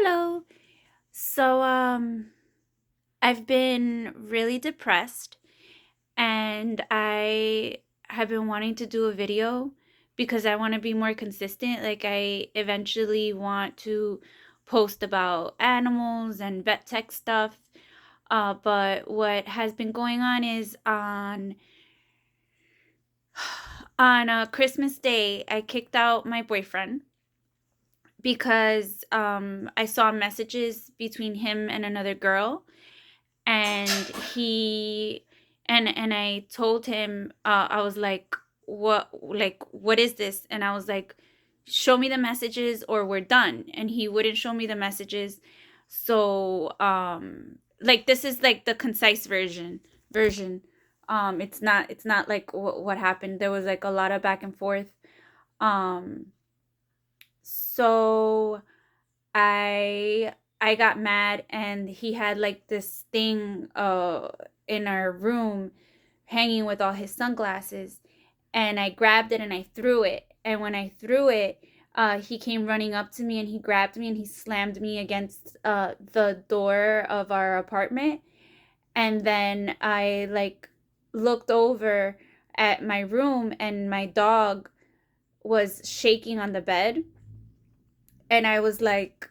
Hello. So, I've been really depressed and I have been wanting to do a video because I want to be more consistent. Like, I eventually want to post about animals and vet tech stuff. But what has been going on is on Christmas Day, I kicked out my boyfriend because I saw messages between him and another girl, and he and I told him, I was like what is this? And I was like, show me the messages or we're done. And he wouldn't show me the messages. So like, this is like the concise version. It's not like what happened. There was like a lot of back and forth. Um so I got mad, and he had like this thing in our room hanging with all his sunglasses, and I grabbed it and I threw it. And when I threw it, he came running up to me and he grabbed me and he slammed me against the door of our apartment. And then I like looked over at my room, and my dog was shaking on the bed. And I was like,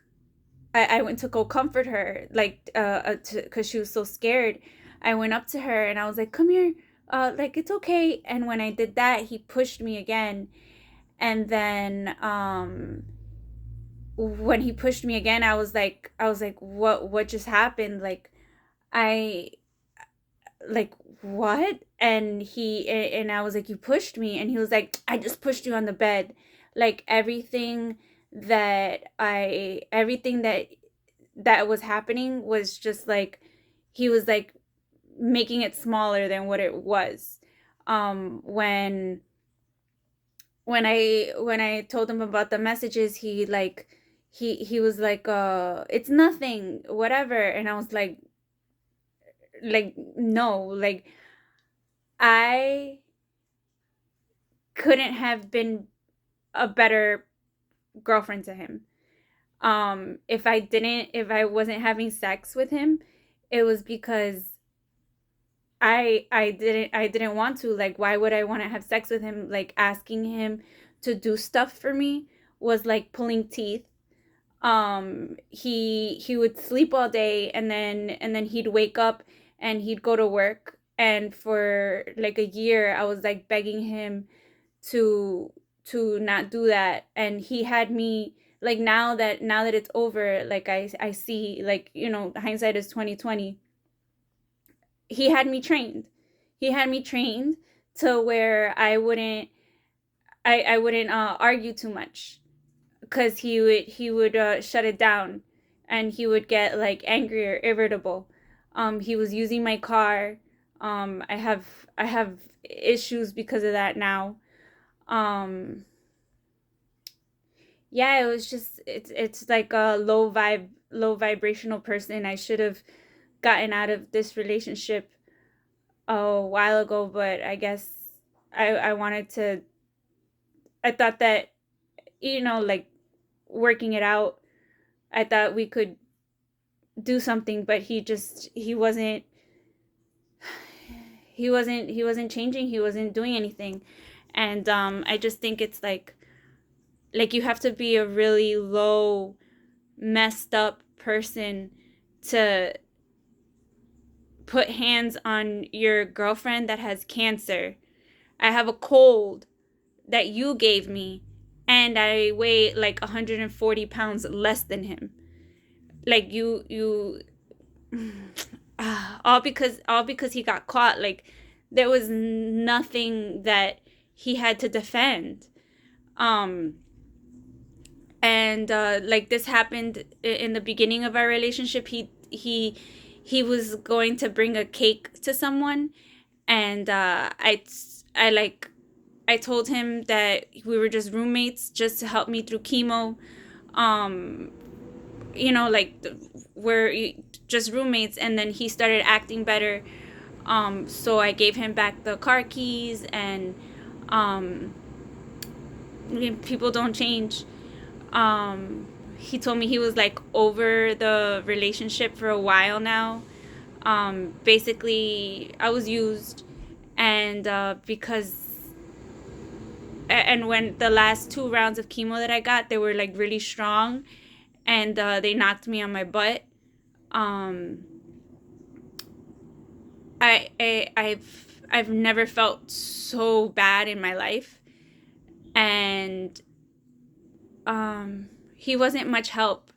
I went to go comfort her, like, because she was so scared. I went up to her and I was like, "Come here, like, it's okay." And when I did that, he pushed me again. And then, when he pushed me again, I was like, what just happened? I, like, what? And I was like, "You pushed me," and he was like, "I just pushed you on the bed." Like, everything that was happening was just like, he was like making it smaller than what it was. Um when when i when i told him about the messages, he was like, "It's nothing, whatever." And I was like, no, like, I couldn't have been a better girlfriend to him. If I wasn't having sex with him, it was because I didn't want to. Like, why would I want to have sex with him? Like, asking him to do stuff for me was like pulling teeth. He would sleep all day, and then he'd wake up and he'd go to work, and for like a year I was like begging him to not do that. And he had me, like, now that it's over, like, I see, like, hindsight is 2020. He had me trained to where I wouldn't argue too much, because he would shut it down, and he would get like angry or irritable. He was using my car. I have issues because of that now. um yeah, it was just, it's like a low vibrational person. I should have gotten out of this relationship a while ago, but I guess I wanted to. I thought that, like, working it out, I thought we could do something. But he wasn't changing. He wasn't doing anything. And I just think it's like you have to be a really low, messed up person to put hands on your girlfriend that has cancer. I have a cold that you gave me, and I weigh like 140 pounds less than him. Like, you all because he got caught. Like, there was nothing that he had to defend. Um and like, this happened in the beginning of our relationship. He was going to bring a cake to someone, and I told him that we were just roommates, just to help me through chemo. um like, we're just roommates. And then he started acting better. So I gave him back the car keys. And um people don't change. um he told me he was like over the relationship for a while now. Basically, I was used, and and when the last 2 rounds of chemo that I got, they were like really strong, and they knocked me on my butt. Um, I've never felt so bad in my life, and he wasn't much help.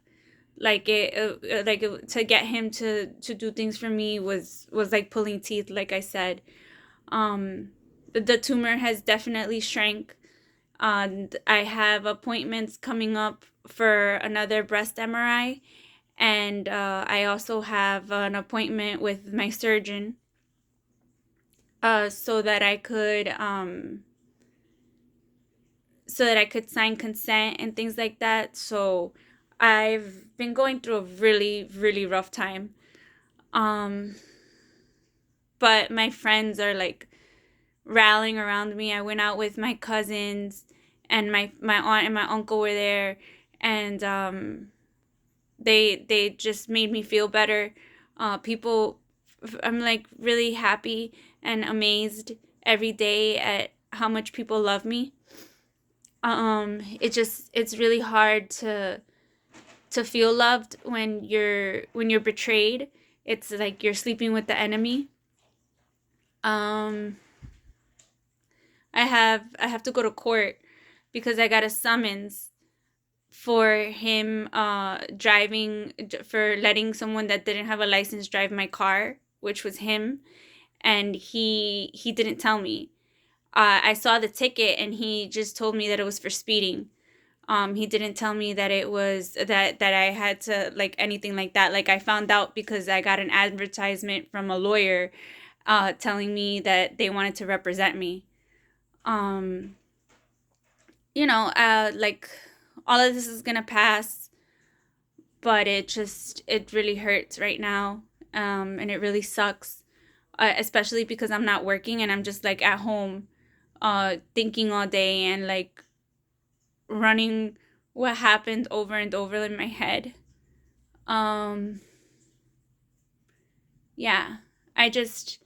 To get him to do things for me was like pulling teeth, like I said. The tumor has definitely shrank, and I have appointments coming up for another breast MRI, and I also have an appointment with my surgeon, so that I could sign consent and things like that. So I've been going through a really, really rough time. Um, but my friends are like rallying around me. I went out with my cousins, and my aunt and my uncle were there, and they just made me feel better. People, I'm like really happy and amazed every day at how much people love me. It's really hard to feel loved when you're betrayed. It's like you're sleeping with the enemy. Um, I have to go to court because I got a summons for him driving, for letting someone that didn't have a license drive my car, which was him, and he didn't tell me. I saw the ticket, and he just told me that it was for speeding. He didn't tell me that it was that I had to, like, anything like that. Like, I found out because I got an advertisement from a lawyer telling me that they wanted to represent me. Um, like, all of this is gonna pass, but it really hurts right now. And it really sucks, especially because I'm not working and I'm just like at home, thinking all day and like running what happened over and over in my head. Um, yeah, I just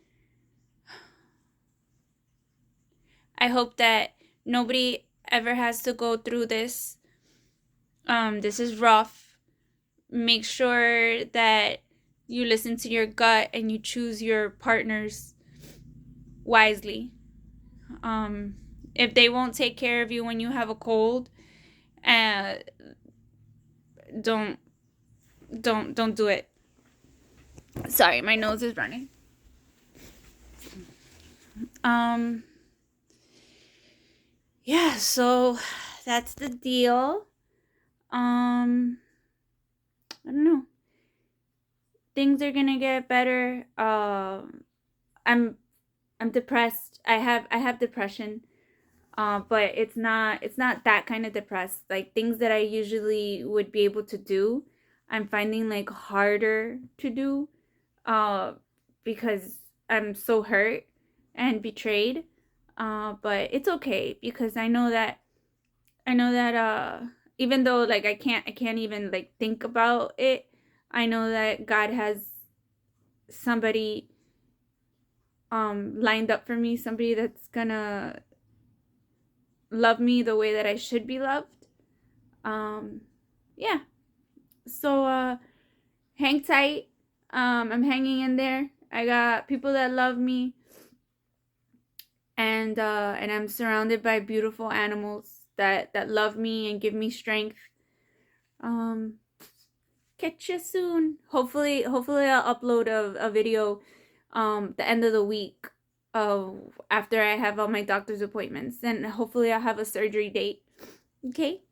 I hope that nobody ever has to go through this. This is rough. Make sure that you listen to your gut and you choose your partners wisely. Um, if they won't take care of you when you have a cold, uh, don't don't do it. Sorry, my nose is running. Um, yeah, so that's the deal. Um, I don't know. Things are gonna get better. I'm I'm depressed. I have depression. But it's not that kind of depressed. Like, things that I usually would be able to do, I'm finding like harder to do. Uh, because I'm so hurt and betrayed. But it's okay because I know that even though like I can't even like think about it, I know that God has somebody lined up for me, somebody that's gonna love me the way that I should be loved. Um yeah. So hang tight. I'm hanging in there. I got people that love me, and I'm surrounded by beautiful animals that love me and give me strength. Um Catch you soon. Hopefully I'll upload a video the end of the week, after I have all my doctor's appointments, and hopefully I'll have a surgery date. Okay?